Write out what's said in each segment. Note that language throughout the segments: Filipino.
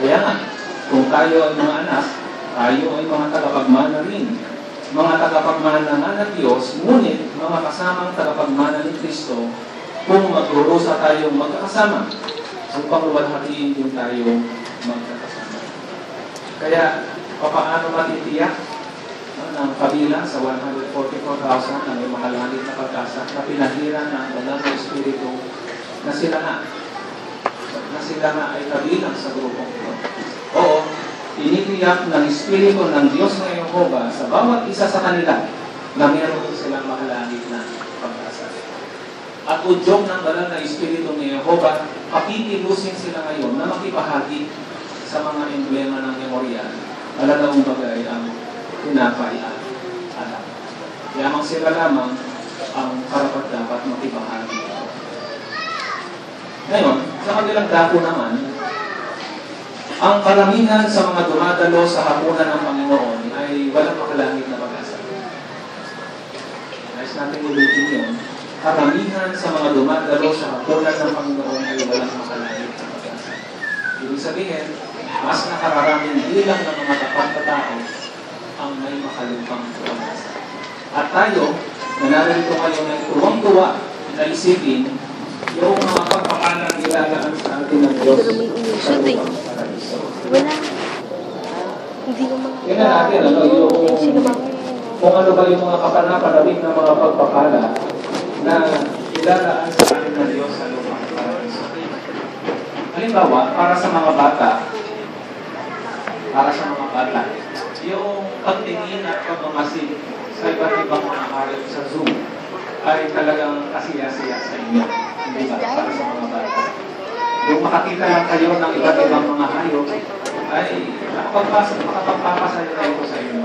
Kaya nga, kung tayo ay mga anak, tayo ay mga tagapagmana rin. Mga tagapagmana nga ng Diyos, ngunit mga kasamang tagapagmana ni Kristo kung magdurusa tayong magkakasama upang luwalhatiin din tayo magkakasama. Kaya, paano matitiyak ng kabilang sa 144,000 na may mahalangit na pag-asa na pinahira ng banal na Espiritu na sila nga ay kabilang sa grupong ito? Oo, initiyak ng Espiritu ng Diyos na Yehova sa bawat isa sa kanila na meron silang mahalangit na pag-asa. At udyok ng banal na Espiritu ni Yehova, pakikilusin sila ngayon na makipahagi sa mga emblema ng memorial. Alalaong bagay ang tinapay at alam. Yamang sila lamang ang karapat-dapat makipahagi. Ngayon, sa kabilang dako naman, ang karamihan sa mga dumadalo sa hapunan ng Panginoon ay walang makalangit na pag-asa. Nais natin ulitin yun. Karamihan sa mga dumadalo sa hapunan ng Panginoon ay walang makalangit na pag-asa. Ibig sabihin, mas nakararaming bilang ng mga tapat na tao ang may makalupang pag-asa. At tayo, na narito kayo na tuwang-tuwa na isipin yung mga pagpakalang ilalaan sa atin ng Diyos sa lupang paraiso. Wala. Hindi ko mga... Yan na natin, kung ano ba yung mga kapanapanawin ng mga pagpakala na ilalaan sa atin ng Diyos sa lupang paraiso. Halimbawa, para sa mga bata, yung pagtingin at pagmamasid sa iba't ibang mga hayop sa Zoom ay talagang kasiya-siya sa inyo. Hindi ba? Para sa mga bata. Yung makakita lang kayo ng iba't ibang mga hayop ay makapagpapasaya na ito sa inyo.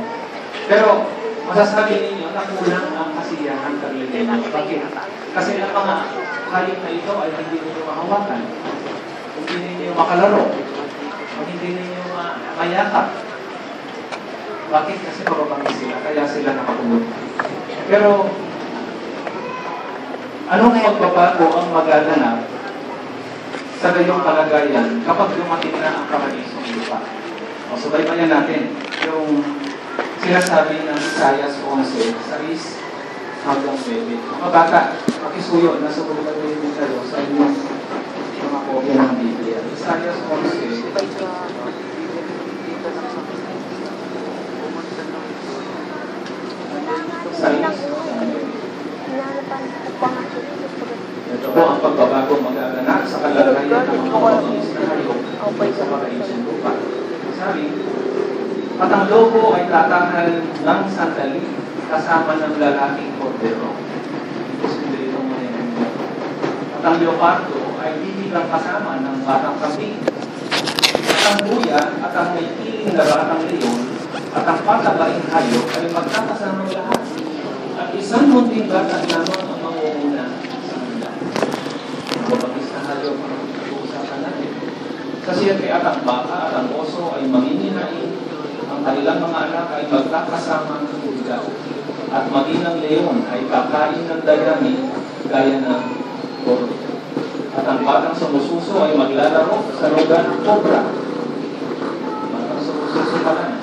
Pero masasabi ninyo na kulang ang kasiyahan kabilang ninyo. Bakit? Kasi ang mga hayop na ito ay hindi ninyo mahawakan. Hindi ninyo makalaro. Hindi ninyo mayakap. Bakit? Kasi mababangis sila, kaya sila nakatulog. Pero, anong magbabago ang magaganap sa gayong kalagayan kapag dumating na ang paradiso ng lupa? O, subaybayan natin yung sinasabi ng Isaiah 11, 6 hanggang 9. Mga bata, pakisuyo, nasa bulugan din tayo sa inyong mga kopya ng Biblia. Isaiah 11, ito po ang pagbabago magaganap sa kalagayan ng mga pamangis na hayop sa paraisong lupa. Sabi, at ang lobo ay tatangal ng sandali kasama ng lalaking kordero. At ang leopardo ay bibiglang kasama ng batang kambing. At ang buya at ang may piling na batang leon at ang patabaing hayop ay magkakasama lahat. At isang munting bata lamang ang mangunguna sa kanila. Mababagis na hayop ang uusapan natin. Kasi at ang baka at ang oso ay manginginain, ang kanilang mga anak ay magkakasama ng buga, at maging ang leon ay kakain ng dayami gaya ng koro. At ang batang sumususo ay maglalaro sa lugar ng kobra. Batang sumususo pa lang.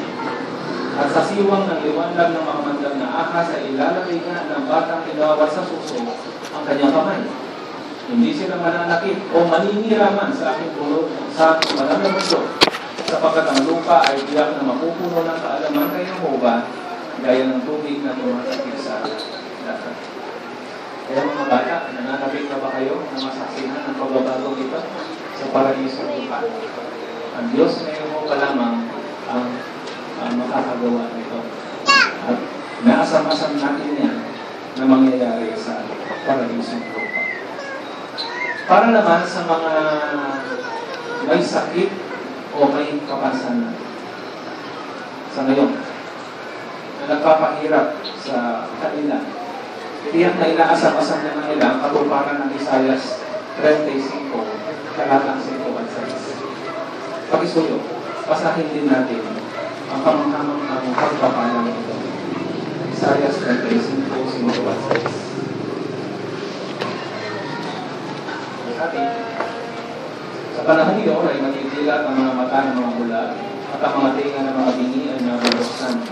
At sa siwang ng liwanag ng mga mandang na ahas ay ilalagay nga ng batang inawat sa suso ang kanyang kamay. Hindi sila mananakit o maninira man sa aking pulo sa malang na mundo, sapagkat ang lupa ay tiyak na mapupuno ng kaalaman kay Yehova gaya ng tubig na tumatakip sa dagat. Kaya mga bata, nananabik na ba kayo na masaksihan ng pagbabagong ito sa paraiso lupa? Ang Diyos na Yehova lamang ang makakagawa nito. At naasam-asam natin yan na mangyayari sa paraiso lupa. Para naman sa mga may sakit o may kapansanan sa ngayon na nagpapahirap sa kanila, tiyak na inaasam-asam na nila ang katuparan ng Isaiah 35, talatang 5 at 6. Pakisuyo, basahin din natin ang kamanghamang pagpapalang ito. Isaiah 35, 5 at 6. Sabi, sa panahon iyon ay magdidilat ang mga mata ng mga bulag at ang mga tinga ng mga bingi ay nabubuksan.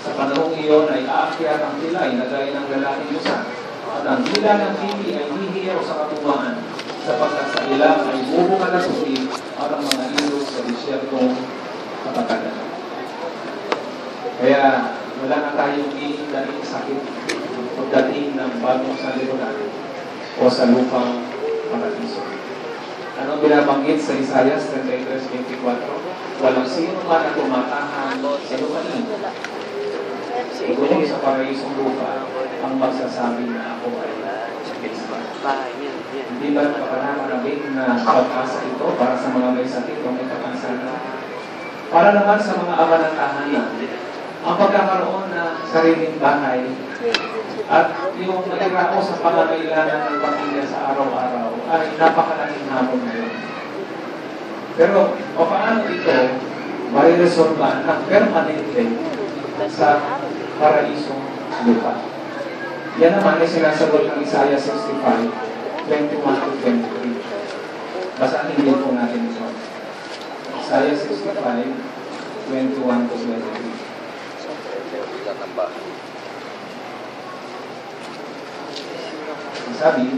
Sa panahon iyon ay aakyat ang pilay na gaya ng lalaking musa at ang dila ng pili ay hihiyaw sa katuwaan sapagkat sa ilang ay bubukal na susi at ang mga ilog sa disyertong kapatagan. Kaya wala na tayong iindaing sakit pagdating ng bagong sanlibutan o sa lupang paradiso. Anong binabanggit sa Isaiah 33:24? Walang sino man na tumatahan sa lupain. Doon sa paraisong lupa ang magsasabi na ako ay Islam. Hindi ba napapanamanalig na pag-asa ito para sa mga may sakit o may kapansanan? Para naman sa mga ama ng tahanan, ang pagkakaroon ng sariling bahay at yung nagirao sa pangangailangan ng pamilya sa araw-araw ay napakalaking hamon ngayon. Pero paano ito mariresolba ng permanente sa paraisong lupa? Yan naman ay sinasagot ng Isaiah 65:21-23. Basahin din po natin ito. Isaiah 65:21-23. Sabi,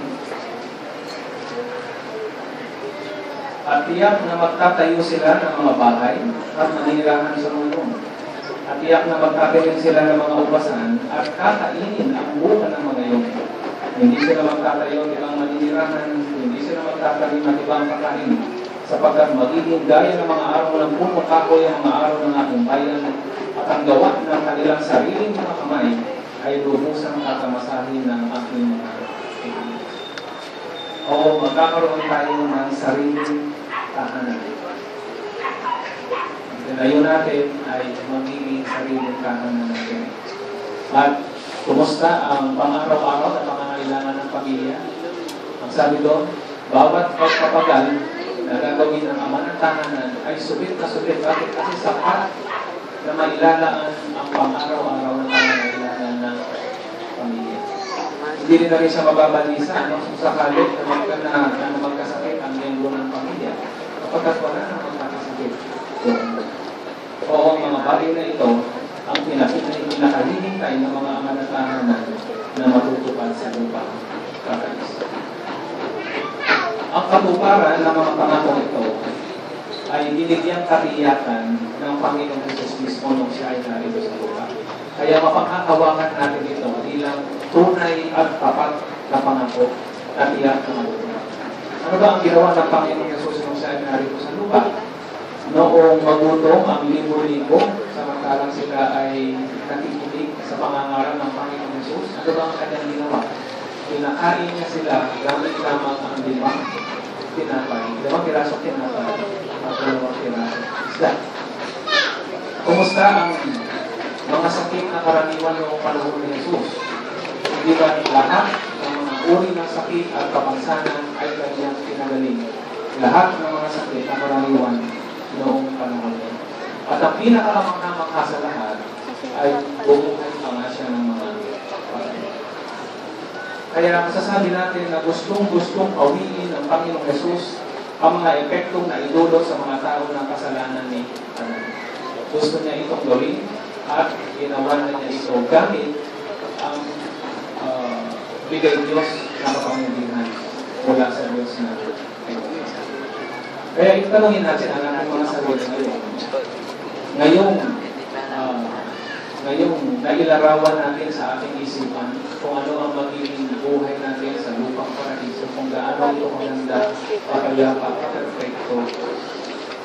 at tiyak na magtatayo sila ng mga bahay at manirahan sa mundo. At tiyak na magtatayo sila ng mga ubasan at kakainin ang buka ng mga yun. Hindi sila magtatayo ng ibang maninirahan, hindi sila magtatayo ng ibang pagkain, sapagkat magiging gaya ng mga araw ng puno kahoy ang mga araw ng aking bayan at ang gawa ng kanilang sariling mga kamay ay lubusang kakamasahin ng aking mga kaibigan. O magkakaroon tayo ng sariling tahanan. Ang tinayo natin ay magiging sariling tahanan natin. At kumusta ang pang-araw-araw at pangangailangan ng pamilya? Ang sabi doon, bawat pagpapagal na gagawin ng ama ng tahanan ay subit na subit. Bakit? Kasi sapat na mailalaan ang pang-araw-araw ng pangangailangan ng pamilya. Hindi rin na rin siya mababalisa kung sakali na magkasakit ang miyembro ng pamilya. Kapagkat wala na magkakasakit. Oo, mga bagay na ito ang pinakahihintay ng mga ama ng tahanan na matutupad sa lupa. Ang katuparan ng mga pangakong ito ay binigyang katiyakan ng Panginoong Jesus mismo nung siya ay narito sa lupa. Kaya mapanghahawakan natin ito bilang tunay at tapat na pangako na tiyak ng lupa. Ano ba ang ginawa ng Panginoong Jesus nung siya ay narito sa lupa? Noong magutom ang libo-libo, samantalang sila ay nakikinig sa pangangaral ng Panginoong Jesus, ano ba ang kanyang ginawa? Pinakain niya sila gamit lamang ang limang tinapay. 2 pirasong tinapay at 2 pirasong isda. Kumusta ang mga sakit na karaniwan noong panahon ni Jesus? Hindi ba lahat ng mga uri ng sakit at kapansanan ay kanyang pinagaling? Lahat ng mga sakit na karaniwan noong panahon niya. At ang pinakalamang-lamang sa lahat ay bumuhay pa nga siya ng mga patay. Kaya masasabi natin na gustong-gustong pawiin ng Panginoong Jesus ang mga epektong na idulot sa mga tao ng kasalanan ni Adan. Gusto niya itong gawin at ginawa na niya ito gamit ang bigay Diyos na kapangyarihan mula sa Diyos na ito. Kaya itanungin natin ang ating mga sarili ngayon. Ngayong nailarawan natin sa ating isipan kung ano ang magiging buhay natin sa lupang paradiso, kung gaano ito maganda, pagkayapa, perfecto.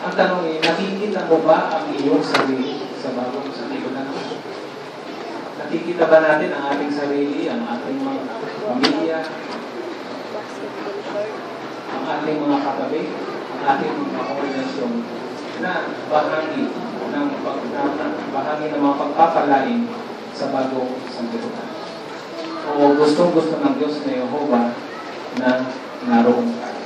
Ang tanong ay, nakikita mo ba ang iyong sarili sa bagong sanlibutan? Nakikita ba natin ang ating sarili, ang ating mga pamilya, ang ating mga katabi, ang ating mga koordinasyon na bahagi ng mga pagpapalain sa bagong sanlibutan? O gustong-gusto ng Diyos na Jehovah na naroon tayo?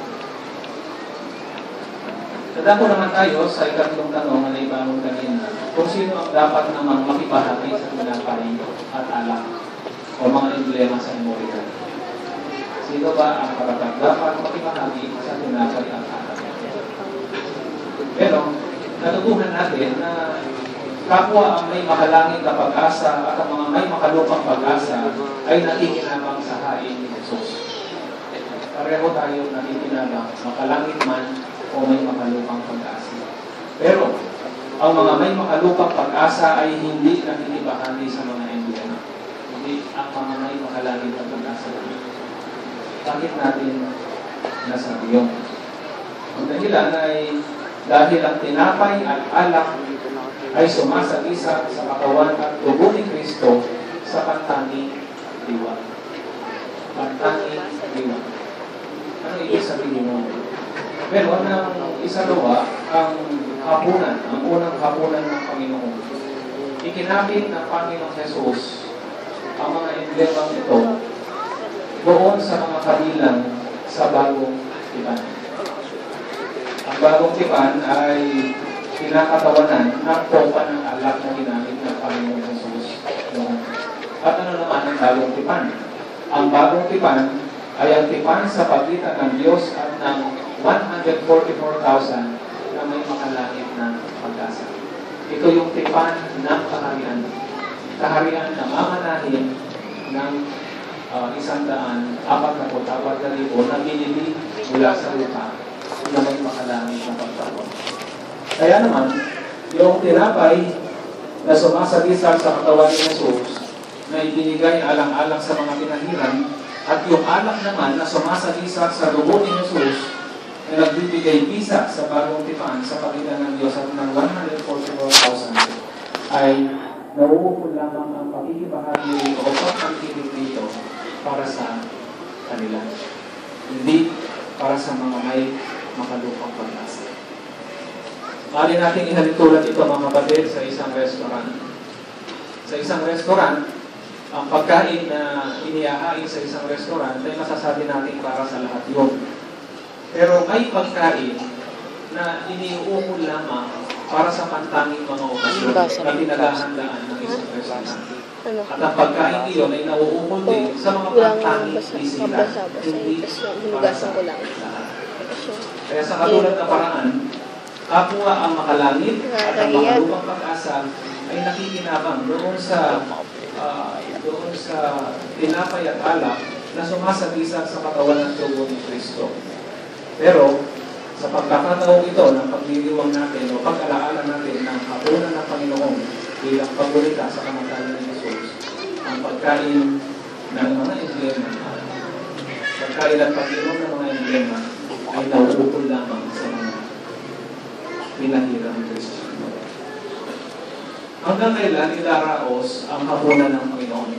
Dadako naman tayo sa ikatlong tanong na naibangon kanina, kung sino ang dapat namang makibahagi sa tinapay at alak o mga emblema sa memorial. Sino ba ang dapat makibahagi sa tinapay at alak? Pero, natutuhan natin na kapwa ang may makalangit na pag-asa at ang mga may makalupang pag-asa ay nakikinabang sa hain ni Jesus. Pareho tayo nakikinabang, makalangit man o may makalupang pag-asa. Pero, ang mga may makalupang pag-asa ay hindi nakikibahagi sa mga emblema. Hindi ang mga may makalangit na pag-asa. Bakit natin nasabi yun? Ang dahilan ay dahil ang tinapay at alak ay sumasagisa sa katawan at dugo ni Kristo sa pantanging diwa. Pantanging diwa. Ano ibig sabihin mo? Pero ang isalawa, ang hapunan, ang unang hapunan ng Panginoon. Ikinapit ng Panginoong Jesus ang mga emblemang ito doon sa mga kabilang sa bagong tipan. Ang bagong tipan ay pinakatawanan ng popa ng alak na ginamit ng Panginoong Jesus noon. At ano naman ang bagong tipan? Ang bagong tipan ay ang tipan sa pagitan ng Diyos at ng 144,000 na may makalangit na pag-asa. Ito yung tipan ng kaharian. Kaharian na mamanahin ng 144,000 na binili mula sa lupa na may makalangit na pagtawag. Kaya naman, yung tinapay na sumasagisag sa katawan ni Jesus na ibinigay alang-alang sa mga pinahiran at yung alak naman na sumasagisag sa dugo ni Jesus na nagbibigay bisa sa bagong tipan sa pagitan ng Diyos at ng 144,000 ay nauukol lamang ang pakikibahagi o pagkakilid dito para sa kanila. Hindi para sa mga may makalupang pag-asa. Mali natin ihalintulad ito mga kapatid sa isang restaurant. Sa isang restaurant, ang pagkain na inihahain sa isang restaurant ay masasabi natin para sa lahat yun. Pero may pagkain na iniuukol lamang para sa pantanging mga okasyon na pinaghahandaan ng isang restaurant. At ang pagkain iyon ay nauukol din sa mga pantanging bisita, hindi para sa lahat. Kaya sa katulad na paraan, kapwa ang makalangit at ang makalupang pag-asa ay nakikinabang doon sa tinapay at alak na sumasagisag sa katawan ng dugo ni Kristo. Pero, sa pagkakataong ito ng pagdiriwang natin o pag-alaala natin ng hapunan ng Panginoon bilang pagbulita sa kamatayan ni Jesus, ang pagkain ng mga emblema, pagkain at pag-inom ng mga emblema ay nauukol lamang sa mga pinahirang ni Kristo. Hanggang kailan idaraos ang hapunan ng Panginoon?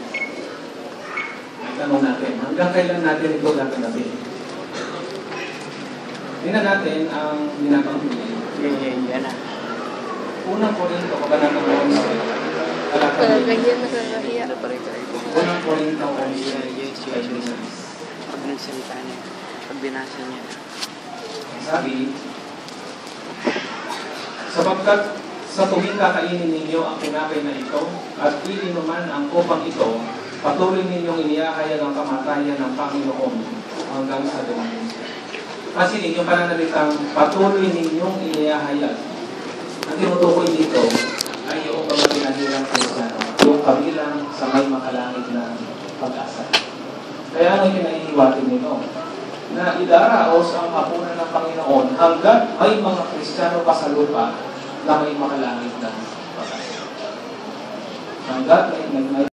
Ay tanong natin, hanggang kailan natin ito gaganapin? Tingnan natin ang ginagawa. Yan na. Unang Korinto, kabanatang 11. Ganyan nakakahiya. Unang Korinto, 11. Pag nagsalita niya, pag binasa niya. Sabi, sapagkat sa tuwing kakainin ninyo ang tinapay na ito at iinuman ang kupang ito, patuloy ninyong inihahayag ang kamatayan ng Panginoon hanggang sa dumating. Kasi ninyo pananalitang patuloy ninyong inihahayag. Ang tinutukoy dito ay yung mga pinahirang Kristiyano, yung kabilang sa may makalangit na pag-asa. Kaya ang kinaihiwatin nito, na idaraos ang hapunan ng Panginoon hanggang may mga Kristiyano pa sa lupa na may makalangit na pag-asa. Hanggang may